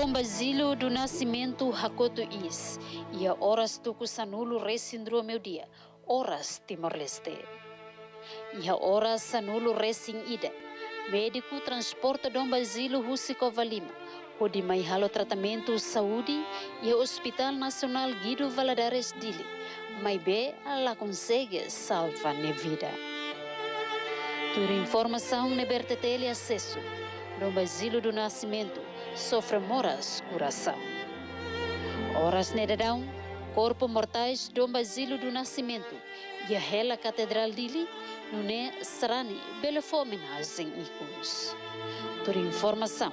Dom Basílio do Nascimento Hakoto Is, e a horas tuku sanulo resindro meu dia, horas Timor-Leste. E a horas sanulo resing ida, médico transporta Dom Basílio Hussikova Lima, onde mai halo tratamento saúde e o Hospital Nacional Guido Valadares Dili, mai be ela consegue salvar a vida. Por informação na Bertetele acesso, Dom Basílio do Nascimento sofre moras coração. Horas nedadão, corpo mortais Dom Basílio do Nascimento e a rela Catedral Dili, não é serani bela homenagem íconos. Por informação,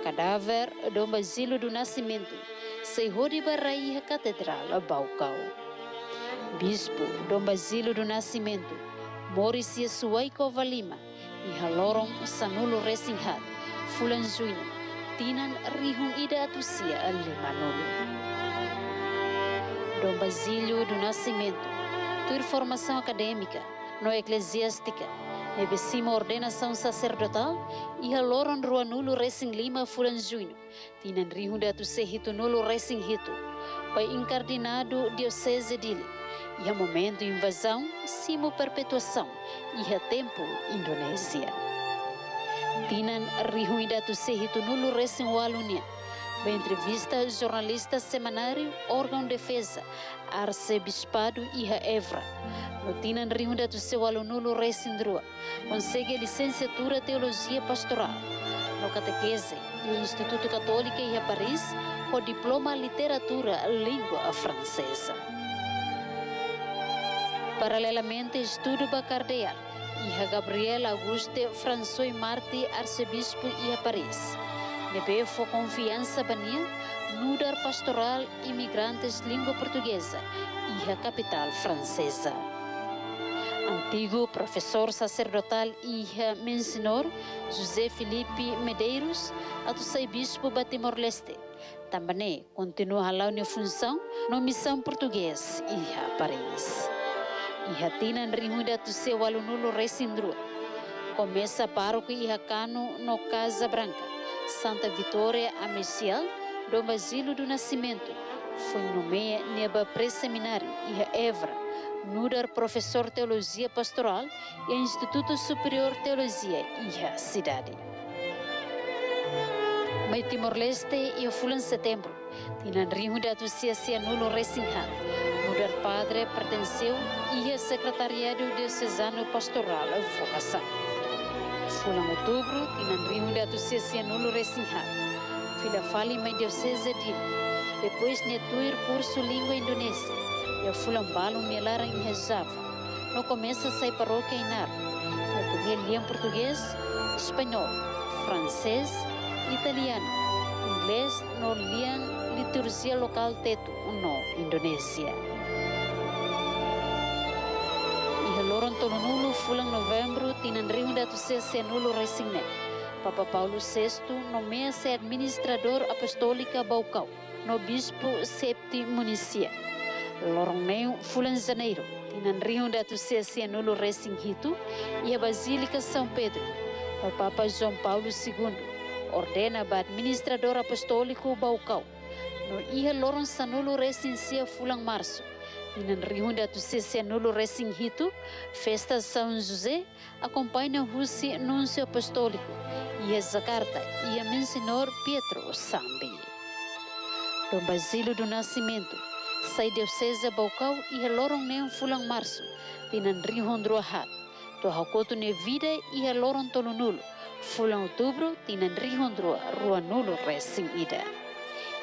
cadáver Dom Basílio do Nascimento se rode barraia Catedral Baucau. Bispo Dom Basílio do Nascimento Mauricio Suaikova Lima e haloron sanulo resinhat fulan juino tinan rihung ida atusia lima nulu. Dom Basílio do Nascimento ter formação acadêmica no eclesiástica nebesima ordenação sacerdotal e haloron rua nulo resing lima fulan juino tinan rihung da atusia hito nulo resing hito pai incardinado diocese dili e a momento invasão simo perpetuação e a tempo Indonésia. Tinan rihuidatu sehitu nulu resin walunia. Ba entrevista jornalista semanário órgão defesa arcebispado e a Evra. No tinan rihuidatu se walunulu resin drua. Consegue licenciatura teologia pastoral. No catequese e Instituto Católico e a Paris com diploma literatura língua francesa. Paralelamente estudo bacardeal e a Gabriel Auguste François Marti arcebispo e a Paris. Nebe foi confiança bania nudar pastoral imigrantes língua portuguesa e a capital francesa. Antigo professor sacerdotal e mencionor José Felipe Medeiros atusai bispo ba Timor-Leste. Também continua a na função na missão portuguesa e a Paris. E a tinan rihuda tu se walunulo resindrua. Começa pároco e a cano no Casa Branca, Santa Vitória Amecial, Dom Basílio do Nascimento. Foi nomeado neba pré-seminário e a Evra, nudar professor teologia pastoral e Instituto Superior Teologia e a cidade. Mai Timor-Leste e o fulan setembro, tinan rihuda tu se nulo resinhat. Mudar padre pertenceu e a secretariado diocesano pastoral vocação. Fulan outubro, tinan rihuda tu se nulo resinhat. Fila fali mai diocese dili. Depois netuir curso língua indonésia. E a fulan balum nelarang e Java. No começa sai paróquia inar. E podia liam português, espanhol, francês, italiano, inglês no liam liturgia local teto no Indonésia. E loron tonulo fulang novembro tinan riunda tu se nulo resignet. Papa Paulo VI nomeia-se administrador apostólica Baucau, no bispo septi municia. Loron neu fulang janeiro tinan riunda tu se nulo resinghito e a Basílica São Pedro. O Papa João Paulo II ordena ba administrador apostólico Baucau. No ia loron sanulo resinsia fulang março. Tinan riunda tu se nulo resinghito, festa São José, acompanha Russi nuncio apostólico e a Jakarta e a mencionor Pietro Sambi. Dom Basílio do Nascimento, sai diocese Baucau e a loron neum fulang março. Tinan rihondro ahat, to hakoto ne vida e a loron tolunulo. Fulang outubro, tinan rihondro rua nulo resing ida.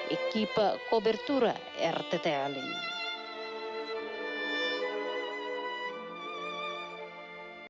Equipa cobertura RTTL.